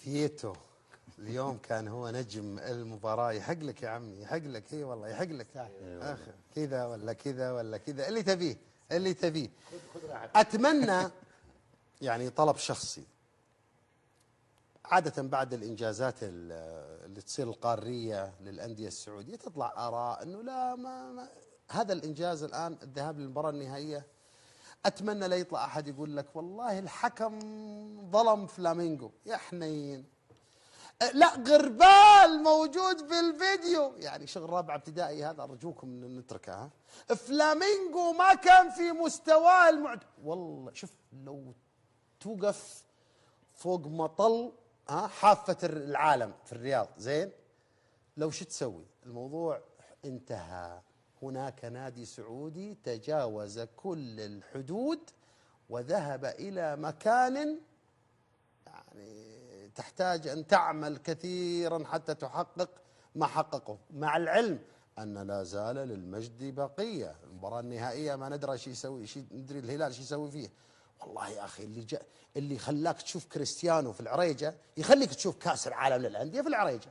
فييتو اليوم كان هو نجم المباراة. يحق لك يا عمي، يحق لك. اي والله يحق لك. اخر كذا ولا كذا ولا كذا، اللي تبيه اللي تبيه. اتمنى يعني طلب شخصي، عادة بعد الإنجازات اللي تصير القارية للأندية السعودية تطلع آراء أنه لا ما هذا الإنجاز الآن الذهاب للمباراة النهائية. أتمنى لا يطلع أحد يقول لك والله الحكم ظلم فلامينغو. يا حنين، لا غربال موجود في الفيديو، يعني شغل رابعة ابتدائي هذا، أرجوكم نتركها. فلامينغو ما كان في مستواه والله شوف، لو توقف فوق مطل حافة العالم في الرياض زين، لو شو تسوي؟ الموضوع انتهى. هناك نادي سعودي تجاوز كل الحدود وذهب إلى مكان يعني تحتاج أن تعمل كثيرا حتى تحقق ما حققه، مع العلم أن لا زال للمجد بقية. المباراة النهائية ما ندري شو يسوي، ندري الهلال شو يسوي فيه. والله يا أخي اللي خلاك تشوف كريستيانو في العريجة يخليك تشوف كأس العالم للأندية في العريجة.